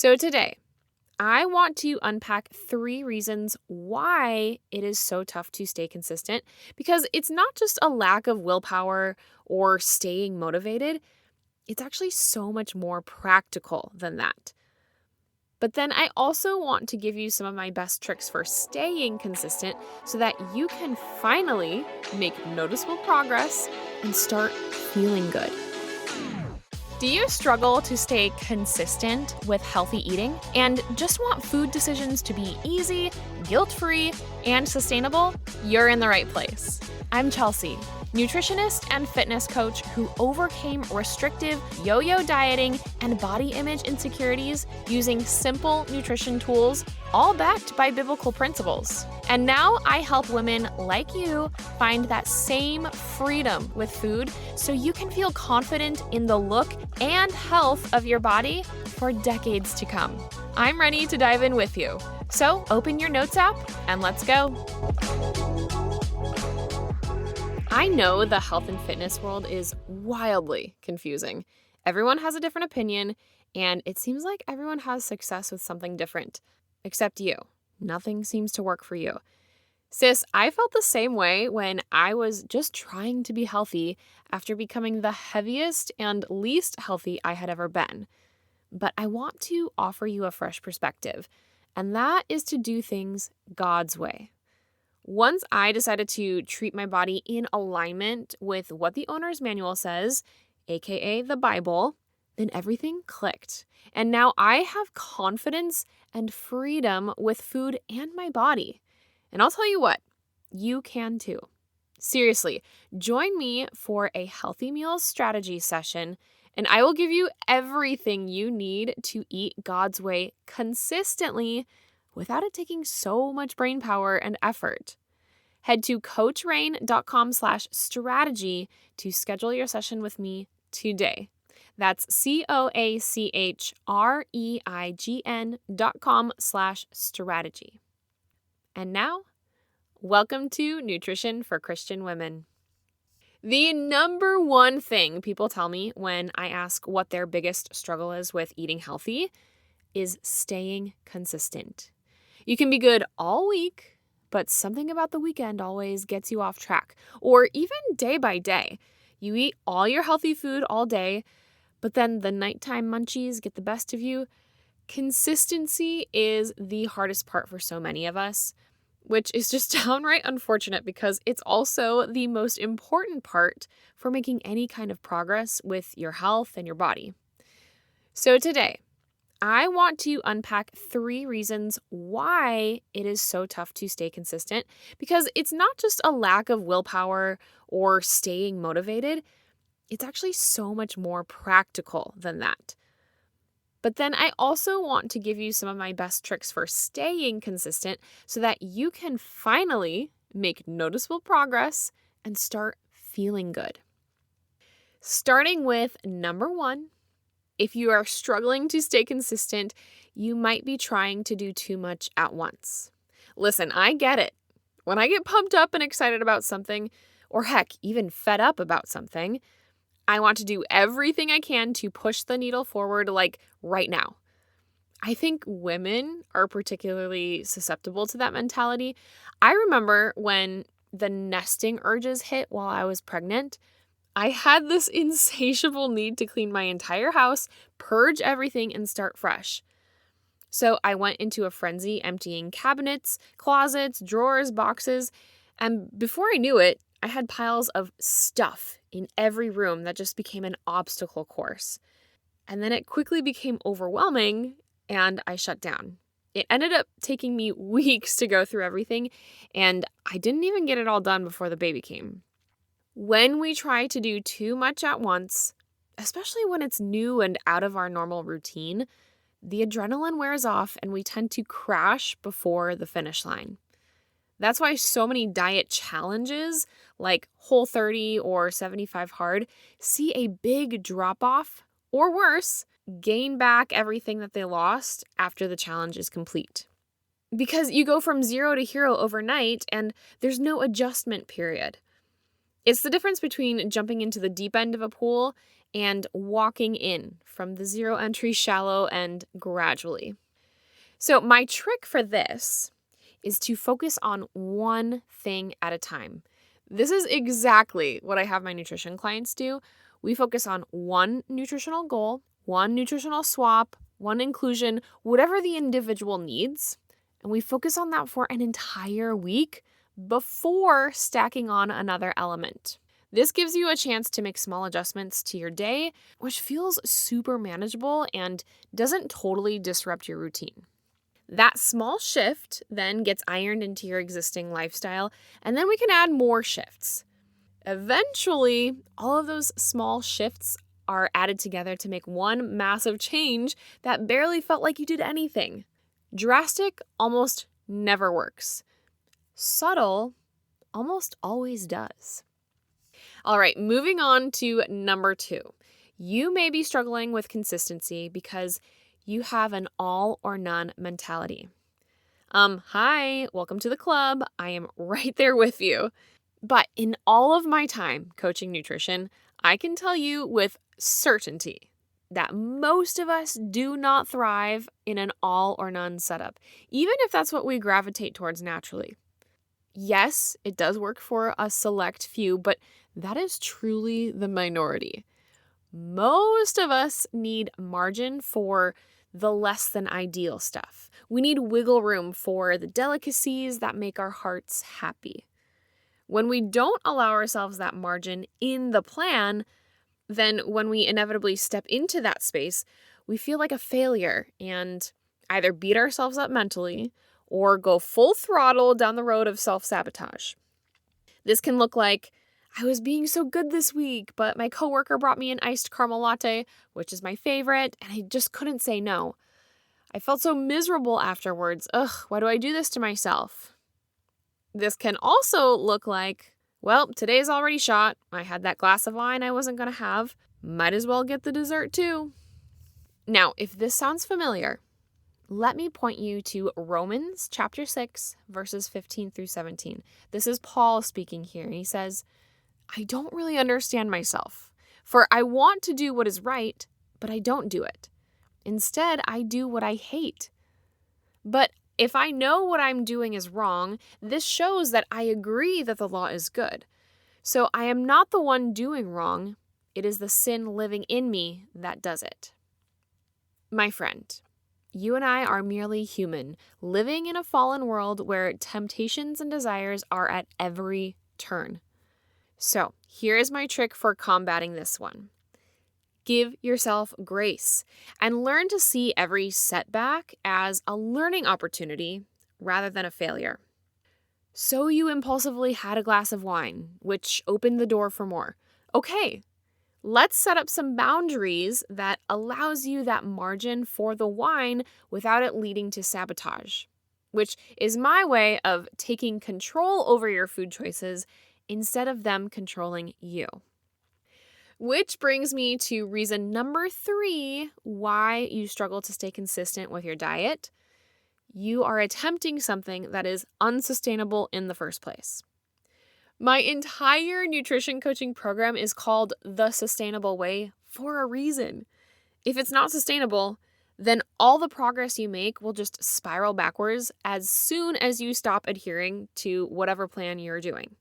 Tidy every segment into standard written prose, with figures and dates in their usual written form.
So today, I want to unpack 3 reasons why it is so tough to stay consistent, because it's not just a lack of willpower or staying motivated. It's actually so much more practical than that. But then I also want to give you some of my best tricks for staying consistent so that you can finally make noticeable progress and start feeling good. Do you struggle to stay consistent with healthy eating and just want food decisions to be easy, guilt-free, and sustainable? You're in the right place. I'm Chelsea, nutritionist and fitness coach who overcame restrictive yo-yo dieting and body image insecurities using simple nutrition tools, all backed by biblical principles. And now I help women like you find that same freedom with food so you can feel confident in the look and health of your body for decades to come. I'm ready to dive in with you. So open your notes app and let's go. I know the health and fitness world is wildly confusing. Everyone has a different opinion, and it seems like everyone has success with something different. Except you. Nothing seems to work for you. Sis, I felt the same way when I was just trying to be healthy after becoming the heaviest and least healthy I had ever been. But I want to offer you a fresh perspective, and that is to do things God's way. Once I decided to treat my body in alignment with what the owner's manual says, aka the Bible, then everything clicked. And now I have confidence and freedom with food and my body. And I'll tell you what, you can too. Seriously, join me for a healthy meals strategy session, and I will give you everything you need to eat God's way consistently without it taking so much brain power and effort. Head to coachrain.com/strategy to schedule your session with me today. That's coachreign.com/strategy. And now, welcome to Nutrition for Christian Women. The number one thing people tell me when I ask what their biggest struggle is with eating healthy is staying consistent. You can be good all week, but something about the weekend always gets you off track. Or even day by day. You eat all your healthy food all day, but then the nighttime munchies get the best of you. Consistency is the hardest part for so many of us, which is just downright unfortunate because it's also the most important part for making any kind of progress with your health and your body. So today, I want to unpack 3 reasons why it is so tough to stay consistent, because it's not just a lack of willpower or staying motivated. It's actually so much more practical than that. But then I also want to give you some of my best tricks for staying consistent so that you can finally make noticeable progress and start feeling good. Starting with number 1. If you are struggling to stay consistent, you might be trying to do too much at once. Listen, I get it. When I get pumped up and excited about something, or heck, even fed up about something, I want to do everything I can to push the needle forward, like right now. I think women are particularly susceptible to that mentality. I remember when the nesting urges hit while I was pregnant, I had this insatiable need to clean my entire house, purge everything, and start fresh. So I went into a frenzy emptying cabinets, closets, drawers, boxes, and before I knew it, I had piles of stuff in every room that just became an obstacle course. And then it quickly became overwhelming, and I shut down. It ended up taking me weeks to go through everything, and I didn't even get it all done before the baby came. When we try to do too much at once, especially when it's new and out of our normal routine, the adrenaline wears off and we tend to crash before the finish line. That's why so many diet challenges like Whole30 or 75 Hard see a big drop-off, or worse, gain back everything that they lost after the challenge is complete. Because you go from 0 to hero overnight and there's no adjustment period. It's the difference between jumping into the deep end of a pool and walking in from the zero entry shallow end gradually. So my trick for this is to focus on one thing at a time. This is exactly what I have my nutrition clients do. We focus on one nutritional goal, one nutritional swap, one inclusion, whatever the individual needs. And we focus on that for an entire week before stacking on another element. This gives you a chance to make small adjustments to your day, which feels super manageable and doesn't totally disrupt your routine. That small shift then gets ironed into your existing lifestyle, and then we can add more shifts. Eventually, all of those small shifts are added together to make one massive change that barely felt like you did anything. Drastic almost never works. Subtle almost always does. All right, moving on to number 2. You may be struggling with consistency because you have an all or none mentality. Hi, welcome to the club. I am right there with you. But in all of my time coaching nutrition, I can tell you with certainty that most of us do not thrive in an all or none setup, even if that's what we gravitate towards naturally. Yes, it does work for a select few, but that is truly the minority. Most of us need margin for the less than ideal stuff. We need wiggle room for the delicacies that make our hearts happy. When we don't allow ourselves that margin in the plan, then when we inevitably step into that space, we feel like a failure and either beat ourselves up mentally or go full throttle down the road of self-sabotage. This can look like, I was being so good this week, but my coworker brought me an iced caramel latte, which is my favorite, and I just couldn't say no. I felt so miserable afterwards. Ugh, why do I do this to myself? This can also look like, well, today's already shot. I had that glass of wine I wasn't going to have. Might as well get the dessert too. Now, if this sounds familiar, let me point you to Romans chapter 6, verses 15 through 17. This is Paul speaking here. He says, I don't really understand myself, for I want to do what is right, but I don't do it. Instead, I do what I hate. But if I know what I'm doing is wrong, this shows that I agree that the law is good. So I am not the one doing wrong. It is the sin living in me that does it. My friend, you and I are merely human, living in a fallen world where temptations and desires are at every turn. So here is my trick for combating this one. Give yourself grace and learn to see every setback as a learning opportunity rather than a failure. So you impulsively had a glass of wine, which opened the door for more. Okay, let's set up some boundaries that allows you that margin for the wine without it leading to sabotage, which is my way of taking control over your food choices instead of them controlling you. Which brings me to reason number 3 why you struggle to stay consistent with your diet. You are attempting something that is unsustainable in the first place. My entire nutrition coaching program is called The Sustainable Way for a reason. If it's not sustainable, then all the progress you make will just spiral backwards as soon as you stop adhering to whatever plan you're doing.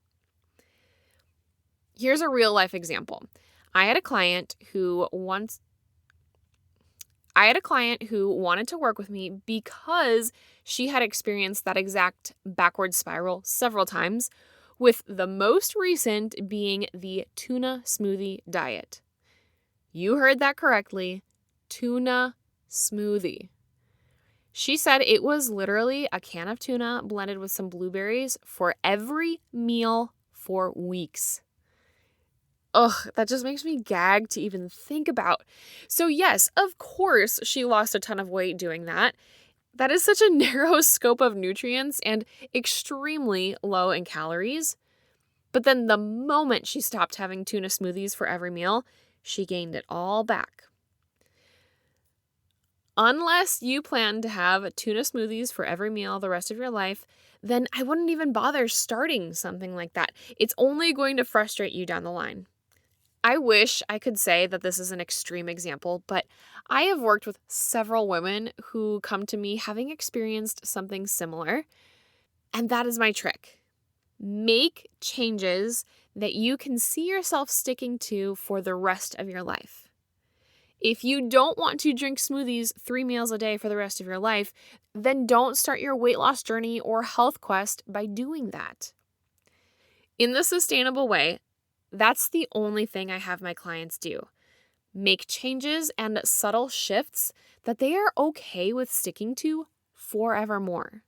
Here's a real life example. I had a client who wanted to work with me because she had experienced that exact backward spiral several times, with the most recent being the tuna smoothie diet. You heard that correctly, tuna smoothie. She said it was literally a can of tuna blended with some blueberries for every meal for weeks. Ugh, that just makes me gag to even think about. So yes, of course, she lost a ton of weight doing that. That is such a narrow scope of nutrients and extremely low in calories. But then the moment she stopped having tuna smoothies for every meal, she gained it all back. Unless you plan to have tuna smoothies for every meal the rest of your life, then I wouldn't even bother starting something like that. It's only going to frustrate you down the line. I wish I could say that this is an extreme example, but I have worked with several women who come to me having experienced something similar, and that is my trick. Make changes that you can see yourself sticking to for the rest of your life. If you don't want to drink smoothies 3 meals a day for the rest of your life, then don't start your weight loss journey or health quest by doing that. In the sustainable way, that's the only thing I have my clients do. Make changes and subtle shifts that they are okay with sticking to forevermore.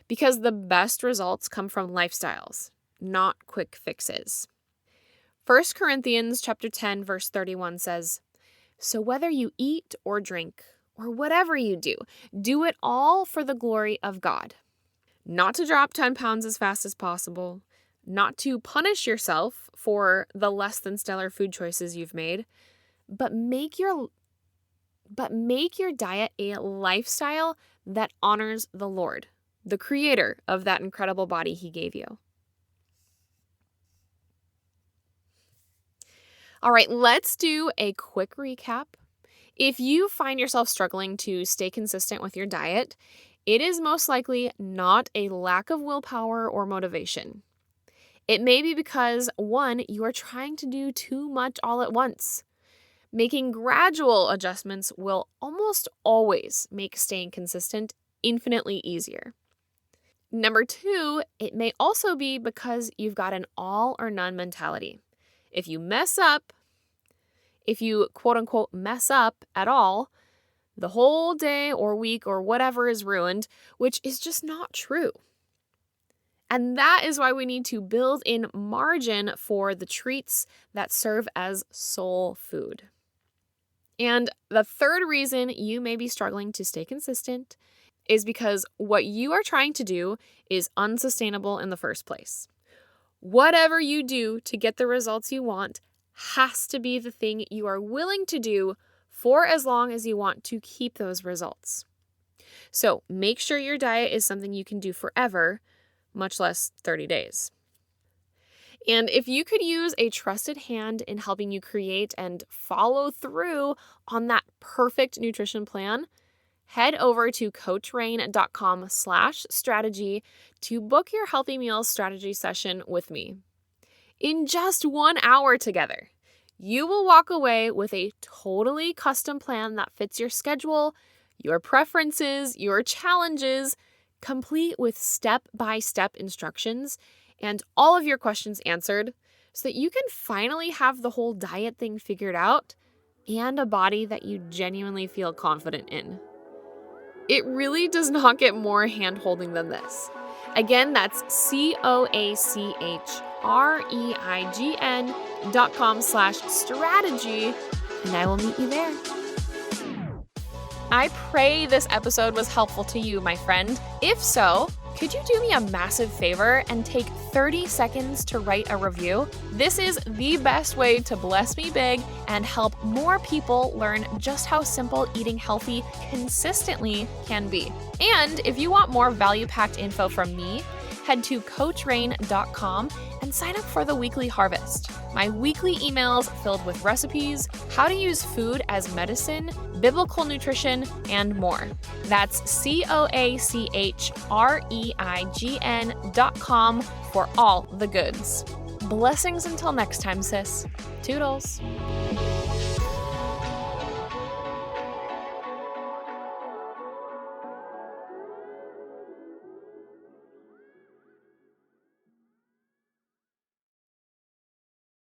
Because the best results come from lifestyles, not quick fixes. 1 Corinthians chapter 10, verse 31 says, "So whether you eat or drink, or whatever you do it all for the glory of God." Not to drop 10 pounds as fast as possible, not to punish yourself for the less than stellar food choices you've made, but make your diet a lifestyle that honors the Lord, the creator of that incredible body he gave you. All right, let's do a quick recap. If you find yourself struggling to stay consistent with your diet, it is most likely not a lack of willpower or motivation. It may be because, 1, you are trying to do too much all at once. Making gradual adjustments will almost always make staying consistent infinitely easier. Number 2, it may also be because you've got an all or none mentality. If you quote unquote mess up at all, the whole day or week or whatever is ruined, which is just not true. And that is why we need to build in margin for the treats that serve as soul food. And the third reason you may be struggling to stay consistent is because what you are trying to do is unsustainable in the first place. Whatever you do to get the results you want has to be the thing you are willing to do for as long as you want to keep those results. So make sure your diet is something you can do forever, much less 30 days. And if you could use a trusted hand in helping you create and follow through on that perfect nutrition plan, head over to coachrain.com/strategy to book your healthy meals strategy session with me. In just 1 hour together, you will walk away with a totally custom plan that fits your schedule, your preferences, your challenges, complete with step-by-step instructions and all of your questions answered so that you can finally have the whole diet thing figured out and a body that you genuinely feel confident in. It really does not get more hand-holding than this. Again, that's coachreign.com/strategy, and I will meet you there. I pray this episode was helpful to you, my friend. If so, could you do me a massive favor and take 30 seconds to write a review? This is the best way to bless me big and help more people learn just how simple eating healthy consistently can be. And if you want more value-packed info from me, head to coachrain.com and sign up for the weekly harvest. My weekly emails filled with recipes, how to use food as medicine, biblical nutrition, and more. That's coachreign.com for all the goods. Blessings until next time, sis. Toodles.